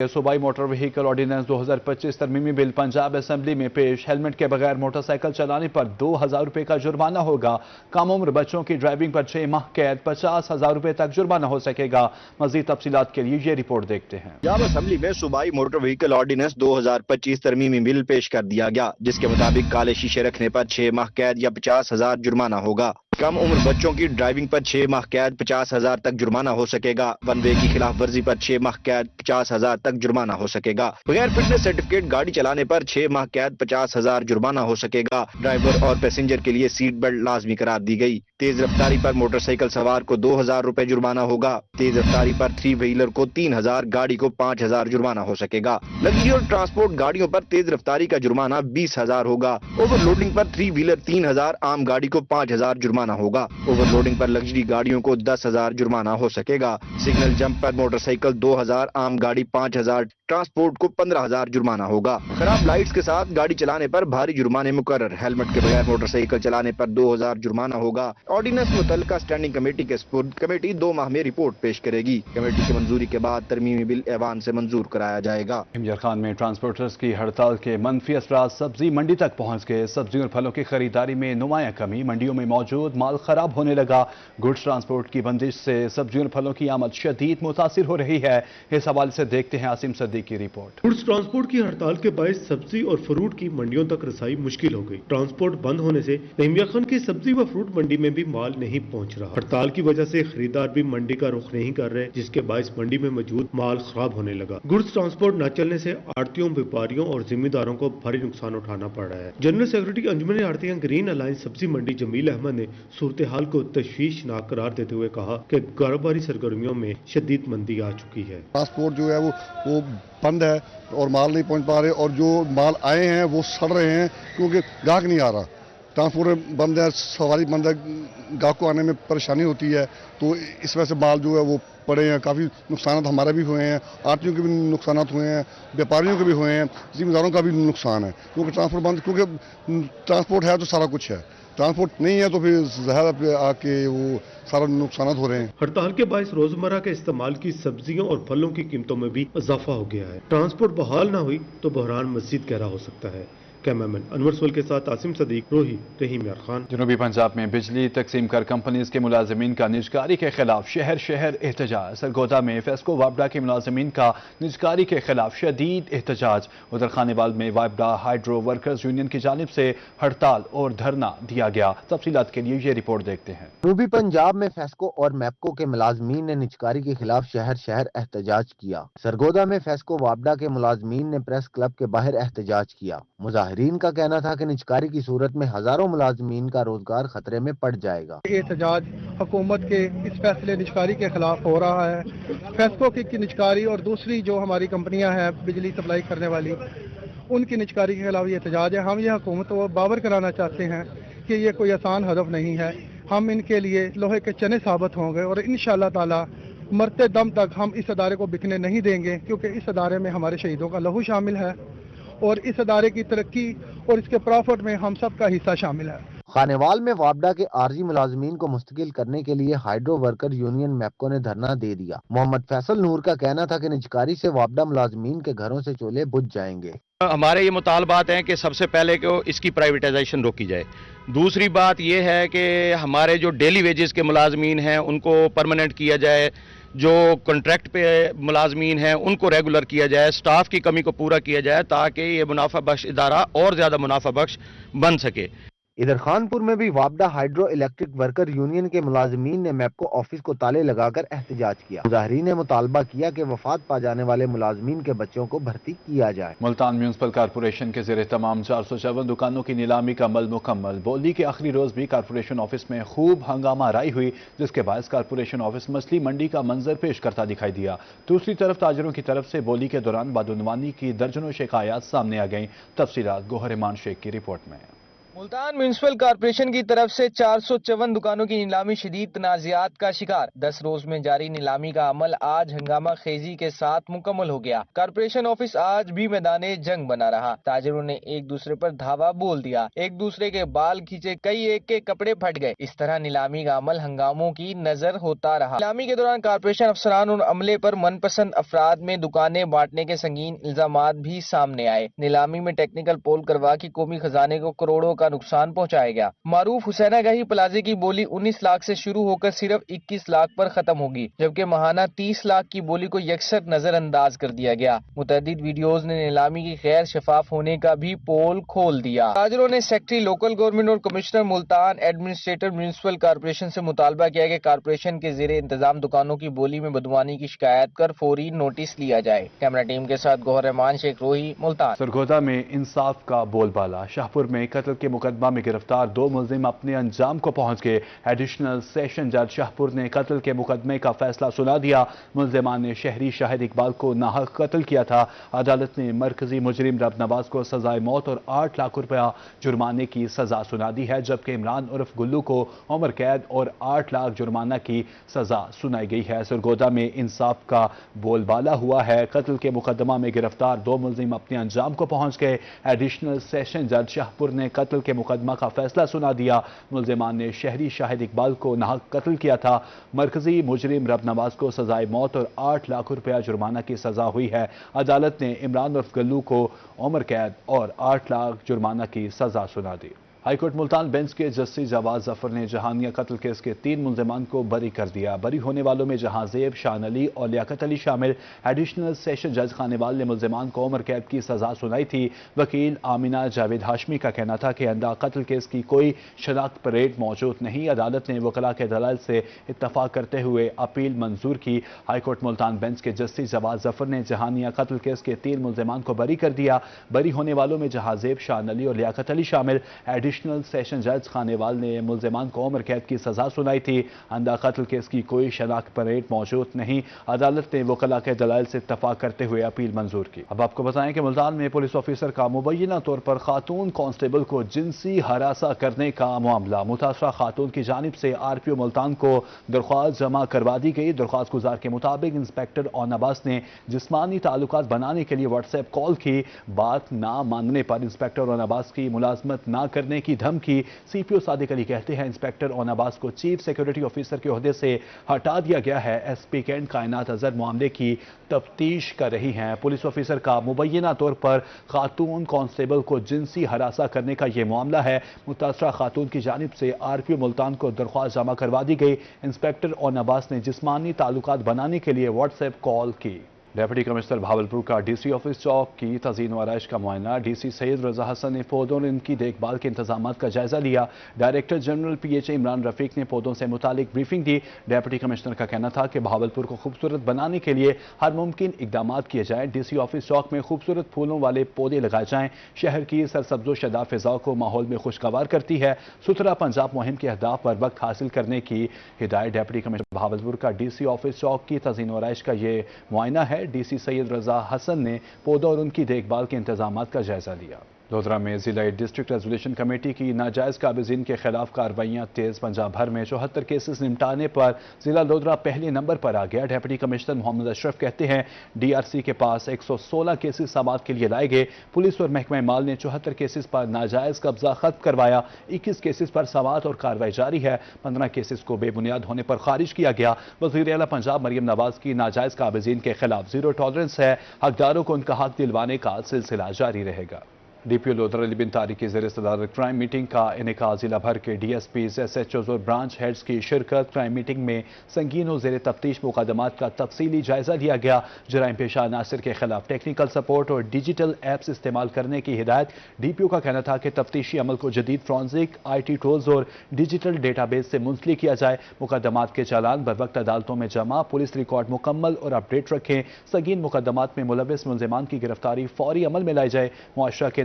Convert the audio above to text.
صوبائی motor vehicle ordinance 2025 ترمیمی بل Punjab assembly میں پیش۔ ہیلمٹ کے بغیر موٹر سائیکل چلانے پر 2000 روپے کا جرمانہ ہوگا۔ کم عمر بچوں کی ڈرائیونگ پر 6 ماہ قید، 50,000 روپے تک جرمانہ ہو سکے گا۔ مزید تفصیلات کے لیے یہ رپورٹ دیکھتے ہیں۔ پنجاب اسمبلی میں صوبائی موٹر وہیکل آرڈیننس 2025 ترمیمی بل پیش کر دیا گیا، جس کے مطابق کالے شیشے رکھنے پر 6 ماہ قید یا 50,000 جرمانہ ہوگا۔ کم عمر بچوں کی ڈرائیونگ پر 6 ماہ قید، 50,000 تک جرمانہ ہو سکے گا۔ ون وے کی خلاف ورزی پر 6 ماہ قید، 50,000 تک جرمانہ ہو سکے گا۔ بغیر فٹنس سرٹیفکیٹ گاڑی چلانے پر 6 ماہ قید، 50,000 جرمانہ ہو سکے گا۔ ڈرائیور اور پیسنجر کے لیے سیٹ بیلٹ لازمی قرار دی گئی۔ تیز رفتاری پر موٹر سائیکل سوار کو 2,000 روپے جرمانہ ہوگا۔ تیز رفتاری پر 3 وہیلر کو 3,000، گاڑی کو 5,000 جرمانہ ہو سکے گا۔ لگژری اور ٹرانسپورٹ گاڑیوں پر تیز رفتاری کا جرمانہ 20,000 ہوگا۔ اوور لوڈنگ پر 3 وہیلر 3,000، عام گاڑی کو 5,000 جرمانہ ہوگا۔ اوور لوڈنگ پر لگژری گاڑیوں کو 10,000 جرمانہ ہو سکے گا۔ سگنل جمپ پر موٹر سائیکل 2,000، عام گاڑی 5,000، ٹرانسپورٹ کو 15,000 جرمانہ ہوگا۔ خراب لائٹس کے ساتھ گاڑی چلانے پر بھاری جرمانے مقرر۔ ہیلمٹ کے بغیر موٹر سائیکل چلانے پر 2,000 جرمانہ ہوگا۔ آرڈیننس متعلقہ اسٹینڈنگ کمیٹی کے سپرد، کمیٹی 2 ماہ میں رپورٹ پیش کرے گی۔ کمیٹی کی منظوری کے بعد ترمیمی بل ایوان سے منظور کرایا جائے گا۔ امجد خان میں ٹرانسپورٹرز کی ہڑتال کے منفی اثرات سبزی منڈی تک پہنچ گئے۔ سبزیوں اور پھلوں کی خریداری میں نمایاں کمی، منڈیوں میں موجود مال خراب ہونے لگا۔ گڈس ٹرانسپورٹ کی بندش سے سبزیوں اور پھلوں کی آمد شدید متاثر ہو رہی ہے۔ اس حوالے سے دیکھتے ہیں عاصم صدیق کی رپورٹ۔ گڈس ٹرانسپورٹ کی ہڑتال کے باعث سبزی اور فروٹ کی منڈیوں تک رسائی مشکل ہو گئی۔ ٹرانسپورٹ بند ہونے سے امجد خان کی سبزی و فروٹ منڈی میں بھی مال نہیں پہنچ رہا۔ ہڑتال کی وجہ سے خریدار بھی منڈی کا رخ نہیں کر رہے، جس کے باعث منڈی میں موجود مال خراب ہونے لگا۔ گڈس ٹرانسپورٹ نہ چلنے سے آڑھتیوں، ویپاریوں اور ذمہ داروں کو بھاری نقصان اٹھانا پڑ رہا ہے۔ جنرل سیکرٹری انجمن آڑھتیاں گرین الائنس سبزی منڈی جمیل احمد نے صورتحال کو تشویشناک قرار دیتے ہوئے کہا کہ کاروباری سرگرمیوں میں شدید مندی آ چکی ہے۔ ٹرانسپورٹ جو ہے وہ بند ہے اور مال نہیں پہنچ پا رہے، اور جو مال آئے ہیں وہ سڑ رہے ہیں کیونکہ گاہک نہیں آ رہا۔ ٹرانسپورٹ بند ہے، سواری بند ہے، گاہک کو آنے میں پریشانی ہوتی ہے، تو اس وجہ سے مال جو ہے وہ پڑے ہیں۔ کافی نقصانات ہمارے بھی ہوئے ہیں، آڑھتیوں کے بھی نقصانات ہوئے ہیں، بیپاریوں کے بھی ہوئے ہیں، ذمہ داروں کا بھی نقصان ہے، کیونکہ ٹرانسپورٹ بند، کیونکہ ٹرانسپورٹ ہے تو سارا کچھ ہے، ٹرانسپورٹ نہیں ہے تو پھر ظاہر پہ آ کے وہ سارا نقصانات ہو رہے ہیں۔ ہڑتال کے باعث روزمرہ کے استعمال کی سبزیوں اور پھلوں کی قیمتوں میں بھی اضافہ ہو گیا ہے۔ ٹرانسپورٹ بحال نہ ہوئی تو بحران مزید گہرا ہو سکتا ہے۔ کیمرامین انور سول کے ساتھ عاصم صدیق، روہی، رحیم یار خان۔ جنوبی پنجاب میں بجلی تقسیم کر کمپنیز کے ملازمین کا نجکاری کے خلاف شہر شہر احتجاج۔ سرگودا میں فیسکو وابڈا کے ملازمین کا نجکاری کے خلاف شدید احتجاج۔ ادھر خانیوال میں وابڈا ہائیڈرو ورکرز یونین کی جانب سے ہڑتال اور دھرنا دیا گیا۔ تفصیلات کے لیے یہ رپورٹ دیکھتے ہیں۔ جنوبی پنجاب میں فیسکو اور میپکو کے ملازمین نے نجکاری کے خلاف شہر شہر احتجاج کیا۔ سرگودا میں فیسکو وابڈا کے ملازمین نے پریس کلب کے باہر احتجاج کیا۔ مظاہرین کا کہنا تھا کہ نجکاری کی صورت میں ہزاروں ملازمین کا روزگار خطرے میں پڑ جائے گا۔ یہ احتجاج حکومت کے اس فیصلے نجکاری کے خلاف ہو رہا ہے۔ فیسکو کی نجکاری اور دوسری جو ہماری کمپنیاں ہیں بجلی سپلائی کرنے والی، ان کی نجکاری کے خلاف یہ احتجاج ہے۔ ہم یہ حکومت کو باور کرانا چاہتے ہیں کہ یہ کوئی آسان ہدف نہیں ہے۔ ہم ان کے لیے لوہے کے چنے ثابت ہوں گے اور انشاءاللہ تعالی مرتے دم تک ہم اس ادارے کو بکنے نہیں دیں گے، کیونکہ اس ادارے میں ہمارے شہیدوں کا لہو شامل ہے اور اس ادارے کی ترقی اور اس کے پرافٹ میں ہم سب کا حصہ شامل ہے۔ خانیوال میں وابڈا کے عارضی ملازمین کو مستقل کرنے کے لیے ہائیڈرو ورکر یونین میپکو نے دھرنا دے دیا۔ محمد فیصل نور کا کہنا تھا کہ نجکاری سے وابڈا ملازمین کے گھروں سے چولہے بجھ جائیں گے۔ ہمارے یہ مطالبات ہیں کہ سب سے پہلے کہ اس کی پرائیویٹائزیشن روکی جائے۔ دوسری بات یہ ہے کہ ہمارے جو ڈیلی ویجز کے ملازمین ہیں ان کو پرماننٹ کیا جائے، جو کنٹریکٹ پہ ملازمین ہیں ان کو ریگولر کیا جائے، سٹاف کی کمی کو پورا کیا جائے تاکہ یہ منافع بخش ادارہ اور زیادہ منافع بخش بن سکے۔ ادھر خانپور میں بھی وابڈا ہائیڈرو الیکٹرک ورکر یونین کے ملازمین نے میپکو آفس کو تالے لگا کر احتجاج کیا۔ مظاہرین نے مطالبہ کیا کہ وفات پا جانے والے ملازمین کے بچوں کو بھرتی کیا جائے۔ ملتان میونسپل کارپوریشن کے زیر تمام 454 دکانوں کی نیلامی کا عمل مکمل۔ بولی کے آخری روز بھی کارپوریشن آفس میں خوب ہنگامہ رائی ہوئی، جس کے باعث کارپوریشن آفس مچھلی منڈی کا منظر پیش کرتا دکھائی دیا۔ دوسری طرف تاجروں کی طرف سے بولی کے دوران بدعنوانی کی درجنوں شکایات سامنے آ گئیں۔ تفصیلات گوہر ایمان شیخ کی رپورٹ میں۔ ملتان میونسپل کارپوریشن کی طرف سے 454 دکانوں کی نیلامی شدید تنازعات کا شکار 10 روز میں جاری نیلامی کا عمل آج ہنگامہ خیزی کے ساتھ مکمل ہو گیا۔ کارپوریشن آفس آج بھی میدان جنگ بنا رہا۔ تاجروں نے ایک دوسرے پر دھاوا بول دیا، ایک دوسرے کے بال کھینچے، کئی ایک کے کپڑے پھٹ گئے۔ اس طرح نیلامی کا عمل ہنگاموں کی نظر ہوتا رہا۔ نیلامی کے دوران کارپوریشن افسران اور عملے پر من پسند افراد میں دکانیں بانٹنے کے سنگین الزامات بھی سامنے آئے۔ نیلامی میں ٹیکنیکل پول کروا کے قومی خزانے کو کروڑوں کا نقصان پہنچایا گیا۔ معروف حسینہ گاہی پلازے کی بولی 19 لاکھ سے شروع ہو کر صرف 21 لاکھ پر ختم ہوگی، جبکہ ماہانہ 30 لاکھ کی بولی کو یکسر نظر انداز کر دیا گیا۔ متعدد ویڈیوز نے نیلامی کی غیر شفاف ہونے کا بھی پول کھول دیا۔ تاجروں نے سیکٹری لوکل گورنمنٹ اور commissioner Multan administrator municipal corporation سے مطالبہ کیا کہ کارپوریشن کے زیر انتظام دکانوں کی بولی میں بدعنوانی کی شکایت کر فوری نوٹس لیا جائے۔ کیمرہ ٹیم کے ساتھ گوہر رحمان، شیخ روحی، ملتان۔ سرگودا میں انصاف کا بول بالا۔ شاہپور میں قتل کے مقدمہ میں گرفتار 2 ملزم اپنے انجام کو پہنچ گئے۔ ایڈیشنل سیشن جج شاہپور نے قتل کے مقدمے کا فیصلہ سنا دیا۔ ملزمان نے شہری شاہد اقبال کو ناحق قتل کیا تھا۔ عدالت نے مرکزی مجرم رب نواز کو سزائے موت اور 8 لاکھ روپیہ جرمانے کی سزا سنا دی ہے، جبکہ عمران عرف گلو کو عمر قید اور 8 لاکھ جرمانہ کی سزا سنائی گئی ہے۔ سرگودا میں انصاف کا بول بالا ہوا ہے۔ قتل کے مقدمہ میں گرفتار 2 ملزم اپنے انجام کو پہنچ گئے۔ ایڈیشنل سیشن جج شاہپور نے قتل کے مقدمہ کا فیصلہ سنا دیا۔ ملزمان نے شہری شاہد اقبال کو ناحق قتل کیا تھا۔ مرکزی مجرم رب نواز کو سزائے موت اور 8 لاکھ روپیہ جرمانہ کی سزا ہوئی ہے۔ عدالت نے عمران عرف گلو کو عمر قید اور 8 لاکھ جرمانہ کی سزا سنا دی۔ ہائی کورٹ ملتان بینچ کے جسٹس جواز ظفر نے جہانیہ قتل کیس کے 3 ملزمان کو بری کر دیا۔ بری ہونے والوں میں جہاں زیب، شان علی اور لیاقت علی شامل۔ ایڈیشنل سیشن جج خانیوال نے ملزمان کو عمر قید کی سزا سنائی تھی۔ وکیل آمینہ جاوید ہاشمی کا کہنا تھا کہ اندھا قتل کیس کی کوئی شناخت پریڈ موجود نہیں۔ عدالت نے وکلاء کے دلائل سے اتفاق کرتے ہوئے اپیل منظور کی۔ ہائی کورٹ ملتان بینچ کے جسٹس جواز ظفر نے جہانیہ قتل کیس کے 3 ملزمان کو بری کر دیا۔ بری ہونے والوں میں جہاں زیب، شان علی اور لیاقت علی شامل۔ ایڈیشنل سیشن جج خانیوال نے ملزمان کو عمر قید کی سزا سنائی تھی۔ اندھا قتل کیس کی کوئی شناخت پریڈ موجود نہیں۔ عدالت نے وکلاء کے دلائل سے اتفاق کرتے ہوئے اپیل منظور کی۔ اب آپ کو بتائیں کہ ملتان میں پولیس آفیسر کا مبینہ طور پر خاتون کانسٹیبل کو جنسی ہراساں کرنے کا معاملہ۔ متاثرہ خاتون کی جانب سے RPO ملتان کو درخواست جمع کروا دی گئی۔ درخواست گزار کے مطابق انسپیکٹر اون عباس نے جسمانی تعلقات بنانے کے لیے واٹس ایپ کال کی۔ بات نہ ماننے پر انسپیکٹر اون عباس کی ملازمت نہ کرنے کی دھمکی۔ CPO صادق علی کہتے ہیں انسپیکٹر اون عباس کو چیف سیکورٹی آفیسر کے عہدے سے ہٹا دیا گیا ہے۔ SP کینٹ کائنات اظہر معاملے کی تفتیش کر رہی ہیں۔ پولیس آفیسر کا مبینہ طور پر خاتون کانسٹیبل کو جنسی ہراساں کرنے کا یہ معاملہ ہے۔ متاثرہ خاتون کی جانب سے RPO ملتان کو درخواست جمع کروا دی گئی۔ انسپیکٹر اون عباس نے جسمانی تعلقات بنانے کے لیے واٹس ایپ کال کی۔ ڈیپٹی کمشنر بھاولپور کا DC آفس چوک کی تزئین و آرائش کا معائنہ۔ DC سید رضا حسن نے پودوں اور ان کی دیکھ بھال کے انتظامات کا جائزہ لیا۔ ڈائریکٹر جنرل PHA عمران رفیق نے پودوں سے متعلق بریفنگ دی۔ ڈیپٹی کمشنر کا کہنا تھا کہ بھاولپور کو خوبصورت بنانے کے لیے ہر ممکن اقدامات کیے جائیں۔ DC آفس چوک میں خوبصورت پھولوں والے پودے لگائے جائیں۔ شہر کی سرسبز و شاداب فضا کو ماحول میں خوشگوار کرتی ہے۔ ستھرا پنجاب مہم کے اہداف پر وقت حاصل کرنے کی ہدایت۔ ڈیپٹی کمشنر بھاولپور کا DC آفس چوک کی تزئین و آرائش کا یہ معائنہ ہے۔ DC سید رضا حسن نے پودوں اور ان کی دیکھ بھال کے انتظامات کا جائزہ لیا۔ لودھرا میں ضلع ڈسٹرکٹ ریزولیوشن کمیٹی کی ناجائز قابضین کے خلاف کارروائیاں تیز۔ پنجاب بھر میں 74 کیسز نمٹانے پر ضلع لودھرا پہلے نمبر پر آ گیا۔ ڈپٹی کمشنر محمد اشرف کہتے ہیں DRC کے پاس 116 کیسز سماعت کے لیے لائے گئے۔ پولیس اور محکمہ مال نے 74 کیسز پر ناجائز قبضہ ختم کروایا۔ 21 کیسز پر سماعت اور کارروائی جاری ہے۔ 15 کیسز کو بے بنیاد ہونے پر خارج کیا گیا۔ وزیر اعلیٰ پنجاب مریم نواز کی ناجائز قابضین کے خلاف زیرو ٹالرنس ہے۔ حقداروں کو ان کا حق دلوانے کا سلسلہ جاری رہے گا۔ DPO لودھرا علی بن طارق کی زیر صدارت کرائم میٹنگ کا انعقاد۔ ضلع بھر کے DSPs، SHOs اور برانچ ہیڈز کی شرکت۔ کرائم میٹنگ میں سنگین و زیر تفتیش مقدمات کا تفصیلی جائزہ لیا گیا۔ جرائم پیشہ عناصر کے خلاف ٹیکنیکل سپورٹ اور ڈیجیٹل ایپس استعمال کرنے کی ہدایت۔ DPO کا کہنا تھا کہ تفتیشی عمل کو جدید فرانزک IT ٹولز اور ڈیجیٹل ڈیٹا بیس سے منسلک کیا جائے۔ مقدمات کے چالان بروقت عدالتوں میں جمع۔ پولیس ریکارڈ مکمل اور اپ ڈیٹ رکھیں۔ سنگین مقدمات میں ملوث ملزمان کی گرفتاری فوری عمل میں لائی جائے۔ معاشرہ کے